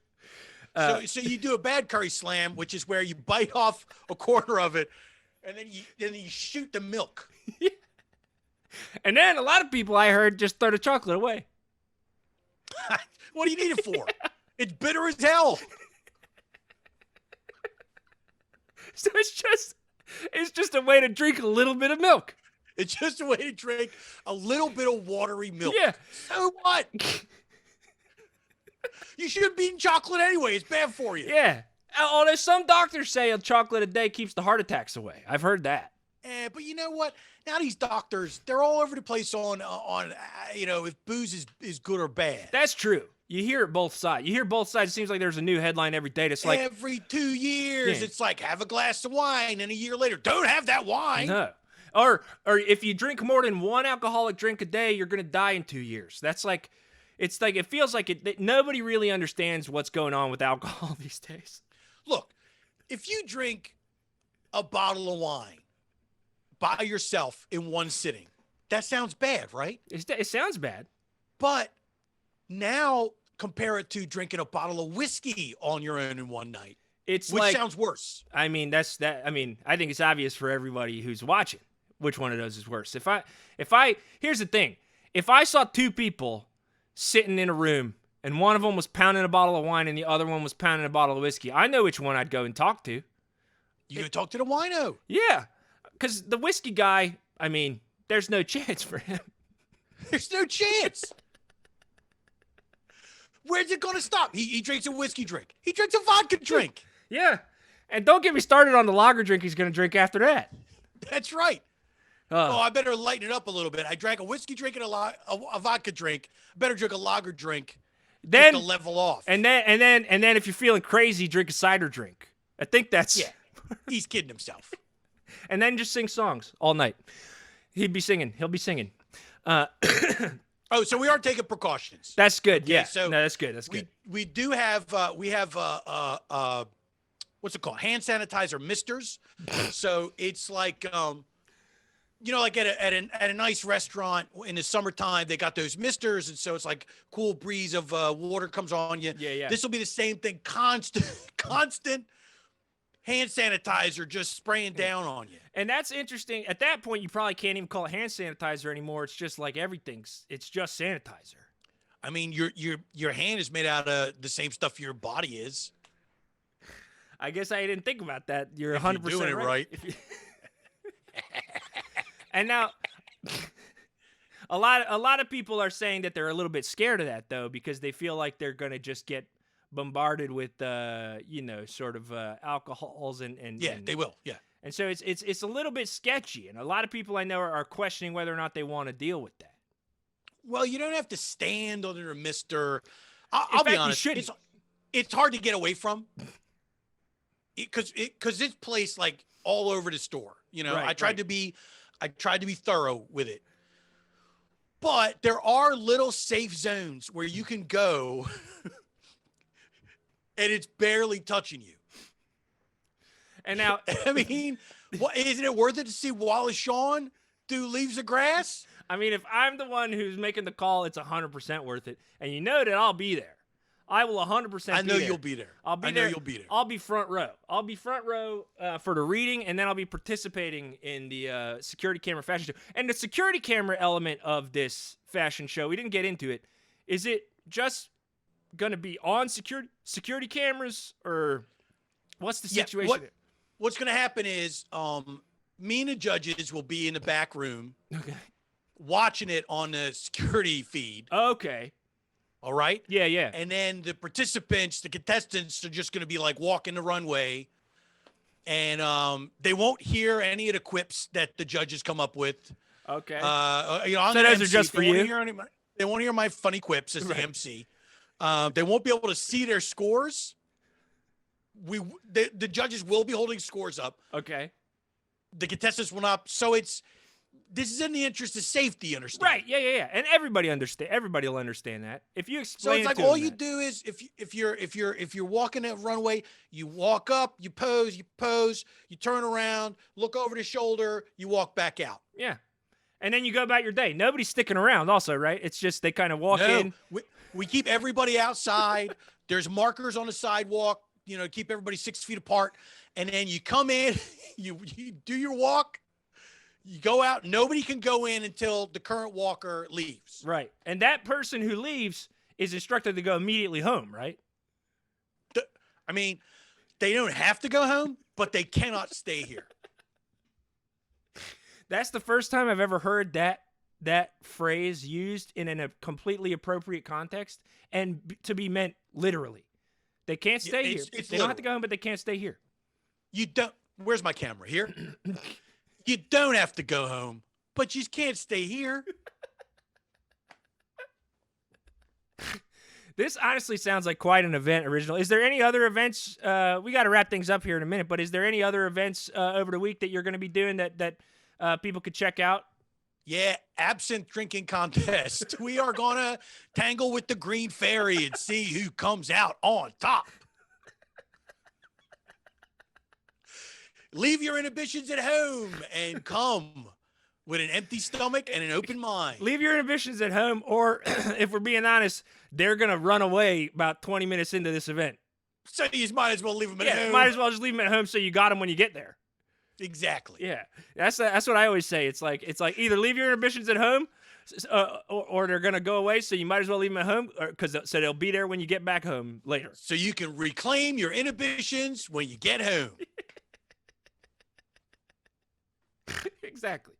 So you do a bad curry slam, which is where you bite off a quarter of it, and then you shoot the milk. And then a lot of people I heard just throw the chocolate away. What do you need it for? It's bitter as hell. So it's just a way to drink a little bit of milk. It's just a way to drink a little bit of watery milk. Yeah. So what? You shouldn't be eating chocolate anyway. It's bad for you. Yeah. Although some doctors say a chocolate a day keeps the heart attacks away. I've heard that. But you know what? Now these doctors, they're all over the place on if booze is good or bad. That's true. You hear it both sides. You hear both sides. It seems like there's a new headline every day. It's like every 2 years, It's like have a glass of wine, and a year later, don't have that wine. No. Or if you drink more than one alcoholic drink a day, you're gonna die in 2 years. That's like, it's like it feels like nobody really understands what's going on with alcohol these days. Look, if you drink a bottle of wine by yourself in one sitting, that sounds bad, right? It sounds bad. But now compare it to drinking a bottle of whiskey on your own in one night. Which sounds worse. I mean, I think it's obvious for everybody who's watching which one of those is worse. Here's the thing. If I saw 2 people sitting in a room and one of them was pounding a bottle of wine and the other one was pounding a bottle of whiskey, I know which one I'd go and talk to. You go talk to the wino. Yeah. Because the whiskey guy, I mean, there's no chance for him. There's no chance. Where's it going to stop? He drinks a whiskey drink. He drinks a vodka drink. Yeah. And don't get me started on the lager drink he's going to drink after that. That's right. I better lighten it up a little bit. I drank a whiskey drink and a vodka drink. I better drink a lager drink just to level off. And then if you're feeling crazy, drink a cider drink. I think that's... Yeah. He's kidding himself. And then just sing songs all night. He'll be singing. So we are taking precautions. That's good. Okay, yeah. So no, that's good. That's good. We do have what's it called? Hand sanitizer misters. So it's like like at a nice restaurant in the summertime, they got those misters, and so it's like cool breeze of water comes on you. Yeah. This will be the same thing. Constant hand sanitizer just spraying down on you. And that's interesting. At that point, you probably can't even call it hand sanitizer anymore. It's just like everything's. It's just sanitizer. I mean, your hand is made out of the same stuff your body is. I guess I didn't think about that. You're 100% doing it right. And now a lot of people are saying that they're a little bit scared of that though, because they feel like they're going to just get bombarded with sort of alcohols and Yeah, they will. Yeah. And so it's a little bit sketchy, and a lot of people I know are questioning whether or not they want to deal with that. Well, you don't have to stand under a mister. I'll In fact, be honest. you shouldn't. It's hard to get away from because it's placed like all over the store. You know, Right, I tried to be thorough with it, but there are little safe zones where you can go, and it's barely touching you. And now, I mean, what isn't it worth it to see Wallace Shawn do Leaves of Grass? I mean, if I'm the one who's making the call, it's 100% worth it, and you know that I'll be there. I will 100%. I know be there. you'll be there. I'll be I there. know you'll be there. I'll be front row. I'll be front row for the reading, and then I'll be participating in the security camera fashion show. And the security camera element of this fashion show, we didn't get into it. Is it just going to be on security cameras, or what's the situation? What's going to happen is me and the judges will be in the back room watching it on the security feed. Okay. All right? Yeah. And then the participants, the contestants are just going to be like walking the runway, and they won't hear any of the quips that the judges come up with. Okay. So those are just for you? They won't hear my funny quips as the MC. They won't be able to see their scores. The judges will be holding scores up. Okay. The contestants will not. So this is in the interest of safety, understand? Right. Yeah. And everybody will understand that. If you explain so it's like it to all them you do is if you're walking that runway, you walk up, you pose, you turn around, look over the shoulder, you walk back out. Yeah. And then you go about your day. Nobody's sticking around also, right? It's just they kind of walk in. We keep everybody outside. There's markers on the sidewalk, keep everybody 6 feet apart. And then you come in, you do your walk, you go out. Nobody can go in until the current walker leaves. Right. And that person who leaves is instructed to go immediately home, right? They don't have to go home, but they cannot stay here. That's the first time I've ever heard that phrase used in a completely appropriate context and to be meant literally. They can't stay here. They don't have to go home, but they can't stay here. You don't. Where's my camera? Here? You don't have to go home, but you can't stay here. This honestly sounds like quite an event original. Is there any other events? We got to wrap things up here in a minute, but is there any other events over the week that you're going to be doing that people could check out? Yeah, absinthe drinking contest. We are going to tangle with the green fairy and see who comes out on top. Leave your inhibitions at home and come with an empty stomach and an open mind. Leave your inhibitions at home, or if we're being honest, they're going to run away about 20 minutes into this event. So you might as well leave them at home. Might as well just leave them at home so you got them when you get there. Exactly. Yeah, that's what I always say. It's like either leave your inhibitions at home, or they're gonna go away. So you might as well leave them at home, so they'll be there when you get back home later. So you can reclaim your inhibitions when you get home. Exactly.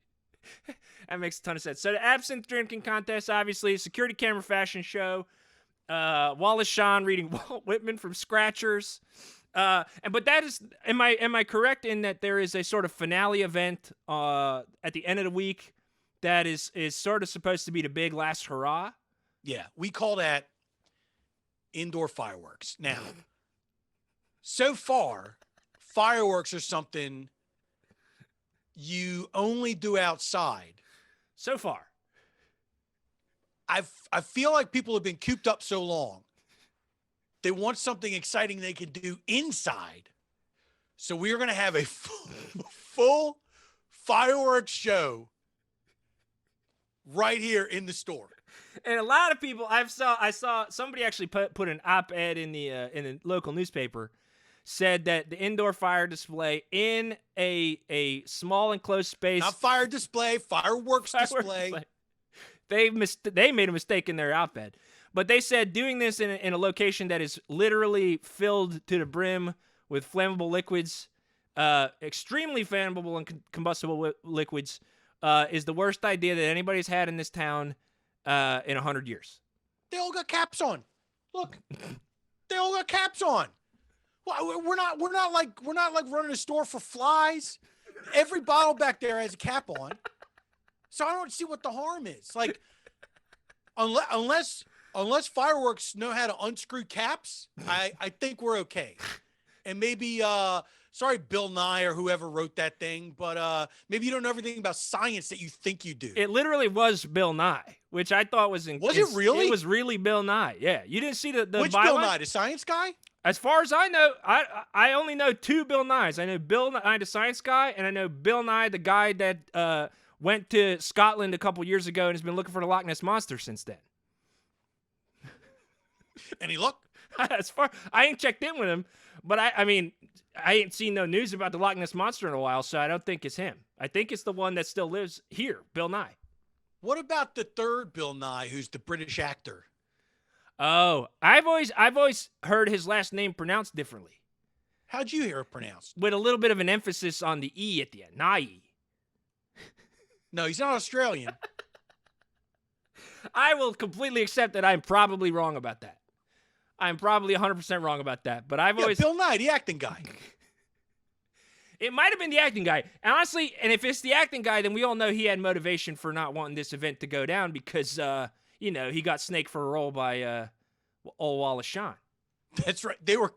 That makes a ton of sense. So the absinthe drinking contest, obviously, security camera fashion show, Wallace Shawn reading Walt Whitman from Scratchers. But that is, am I correct in that there is a sort of finale event at the end of the week that is sort of supposed to be the big last hurrah? Yeah, we call that indoor fireworks. Now, so far, fireworks are something you only do outside. So far. I feel like people have been cooped up so long. They want something exciting they can do inside. So we are going to have a full fireworks show right here in the store. And a lot of people I saw somebody actually put an op-ed in the local newspaper, said that the indoor fire display in a small enclosed space, not fire display, fireworks display. They made a mistake in their op-ed. But they said doing this in a location that is literally filled to the brim with flammable liquids, extremely flammable and combustible liquids, is the worst idea that anybody's had in this town in 100 years. They all got caps on. Look, they all got caps on. Well, we're not like running a store for flies. Every bottle back there has a cap on, so I don't see what the harm is. Like, unless fireworks know how to unscrew caps, I think we're okay. And maybe sorry, Bill Nye or whoever wrote that thing, but maybe you don't know everything about science that you think you do. It literally was Bill Nye, which I thought was Was it really? It was really Bill Nye. Yeah, you didn't see the Which byline? Bill Nye, the science guy? As far as I know, I only know two Bill Nyes. I know Bill Nye, the science guy, and I know Bill Nye, the guy that went to Scotland a couple years ago and has been looking for the Loch Ness Monster since then. Any look? As far I ain't checked in with him, but I mean, I ain't seen no news about the Loch Ness Monster in a while, so I don't think it's him. I think it's the one that still lives here, Bill Nye. What about the third Bill Nye, who's the British actor? Oh, I've always heard his last name pronounced differently, How'd you hear it pronounced? with a little bit of an emphasis on the E at the end. Nye. No, he's not Australian. I will completely accept that I'm probably wrong about that. I'm probably 100% wrong about that, but I've always... Bill Nye, the acting guy. It might have been the acting guy. And honestly, and if it's the acting guy, then we all know he had motivation for not wanting this event to go down because, he got snaked for a role by old Wallace Shawn. That's right. They were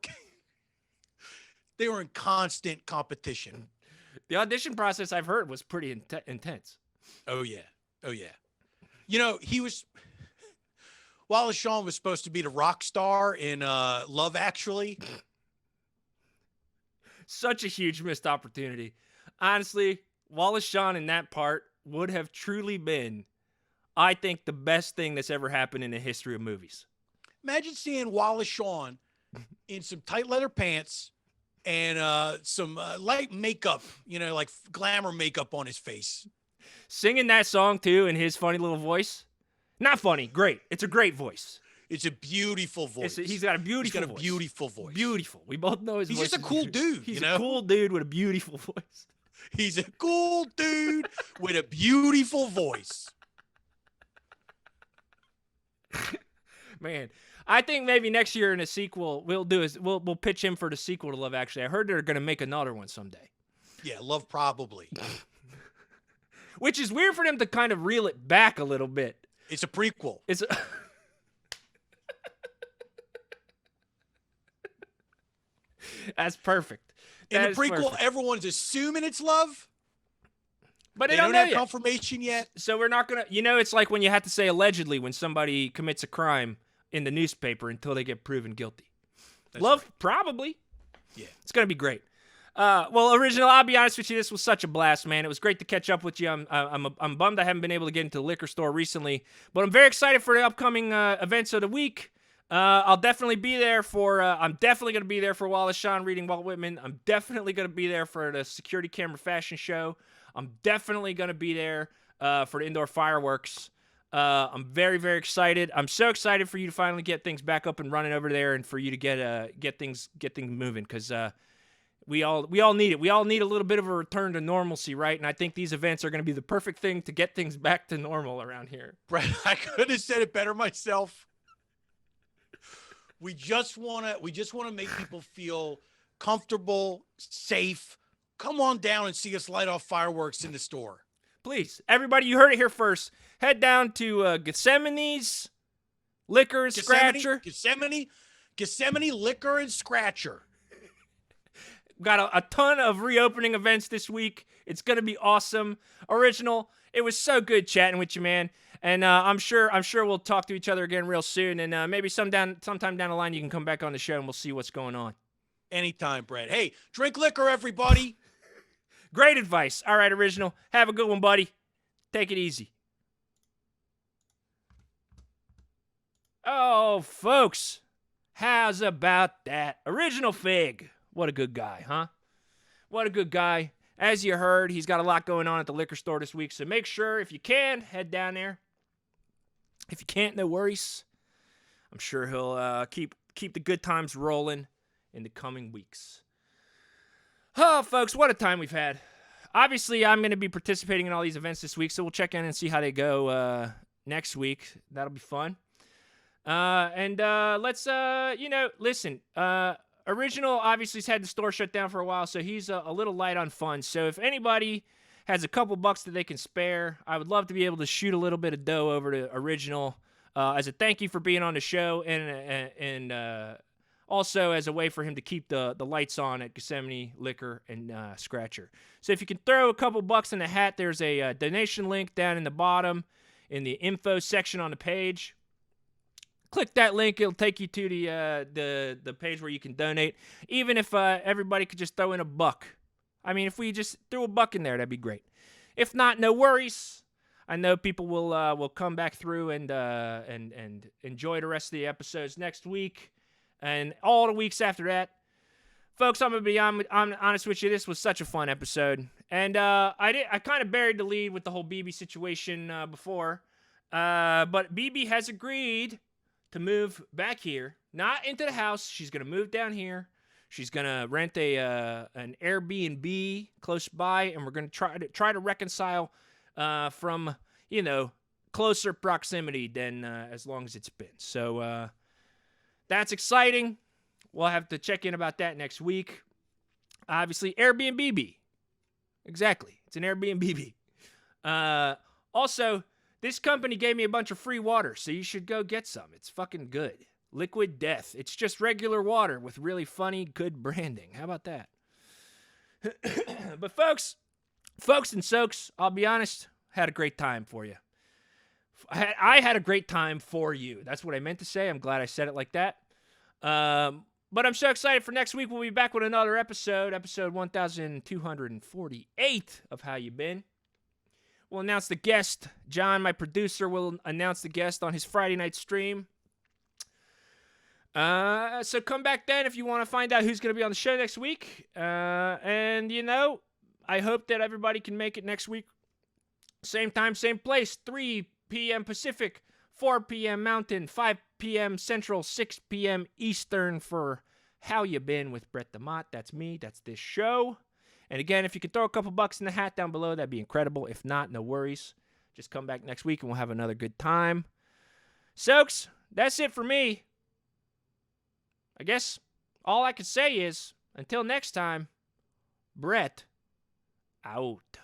in constant competition. The audition process, I've heard, was pretty intense. Oh, yeah. Oh, yeah. Wallace Shawn was supposed to be the rock star in Love Actually. Such a huge missed opportunity. Honestly, Wallace Shawn in that part would have truly been, I think, the best thing that's ever happened in the history of movies. Imagine seeing Wallace Shawn in some tight leather pants and some light makeup, like glamour makeup on his face. Singing that song, too, in his funny little voice. Not funny, great. It's a great voice. It's a beautiful voice. He's got a beautiful voice. He's got a beautiful voice. Beautiful. We both know his voice. He's just a cool dude. He's a cool dude with a beautiful voice. He's a cool dude with a beautiful voice. Man, I think maybe next year in a sequel we'll pitch him for the sequel to Love Actually. I heard they're going to make another one someday. Yeah, Love Probably. Which is weird for them to kind of reel it back a little bit. It's a prequel. That's perfect. In the prequel, everyone's assuming it's love, but they don't have confirmation yet. So we're not gonna. It's like when you have to say allegedly when somebody commits a crime in the newspaper until they get proven guilty. That's love, right. probably. Yeah, it's gonna be great. Well, Original, I'll be honest with you, this was such a blast, man. It was great to catch up with you. I'm bummed I haven't been able to get into the liquor store recently, but I'm very excited for the upcoming events of the week. I'll definitely be there for. I'm definitely going to be there for Wallace Shawn reading Walt Whitman. I'm definitely going to be there for the security camera fashion show. I'm definitely going to be there for the indoor fireworks. I'm very, very excited. I'm so excited for you to finally get things back up and running over there, and for you to get things moving, because we all need it. We all need a little bit of a return to normalcy, right? And I think these events are going to be the perfect thing to get things back to normal around here. Brett, I could have said it better myself. We just want to make people feel comfortable, safe. Come on down and see us light off fireworks in the store. Please, everybody, you heard it here first. Head down to Gethsemane's Liquor and Scratcher. Gethsemane Liquor and Scratcher. Got a ton of reopening events this week. It's going to be awesome. Original, it was so good chatting with you, man. And I'm sure we'll talk to each other again real soon. And maybe sometime down the line you can come back on the show and we'll see what's going on. Anytime, Brett. Hey, drink liquor, everybody. Great advice. All right, Original. Have a good one, buddy. Take it easy. Oh, folks. How's about that? Original Fig. What a good guy, huh? What a good guy. As you heard, he's got a lot going on at the liquor store this week, so make sure, if you can, head down there. If you can't, no worries. I'm sure he'll keep the good times rolling in the coming weeks. Oh, folks, what a time we've had. obviously, I'm going to be participating in all these events this week, so we'll check in and see how they go next week. That'll be fun. Let's, listen. Original obviously has had the store shut down for a while, so he's a little light on funds. So if anybody has a couple bucks that they can spare, I would love to be able to shoot a little bit of dough over to Original as a thank you for being on the show, and also as a way for him to keep the lights on at Gethsemane Liquor and Scratcher. So if you can throw a couple bucks in the hat, there's a donation link down in the bottom in the info section on the page. Click that link. It'll take you to the page where you can donate. Even if everybody could just throw in a buck. I mean, if we just threw a buck in there, that'd be great. If not, no worries. I know people will come back through and enjoy the rest of the episodes next week and all the weeks after that. Folks, I'm honest with you. This was such a fun episode, and I kind of buried the lead with the whole Bebe situation before, but Bebe has agreed to move back here, not into the house. She's gonna move down here. She's gonna rent an Airbnb close by, and we're gonna try to reconcile from closer proximity than as long as it's been. So that's exciting. We'll have to check in about that next week. Obviously, Airbnb. Exactly, it's an Airbnb. Also, this company gave me a bunch of free water, so you should go get some. It's fucking good. Liquid Death. It's just regular water with really funny, good branding. How about that? But folks and soaks, I'll be honest, had a great time for you. I had a great time for you. That's what I meant to say. I'm glad I said it like that. But I'm so excited for next week. We'll be back with another episode 1248 of How You Been. We'll announce the guest. John, my producer, will announce the guest on his Friday night stream. So come back then if you want to find out who's going to be on the show next week. And I hope that everybody can make it next week. Same time, same place. 3 p.m. Pacific, 4 p.m. Mountain, 5 p.m. Central, 6 p.m. Eastern for How You Been with Brett the Mott. That's me. That's this show. And again, if you could throw a couple bucks in the hat down below, that'd be incredible. If not, no worries. Just come back next week and we'll have another good time. Soaks, that's it for me. I guess all I can say is, until next time, Brett out.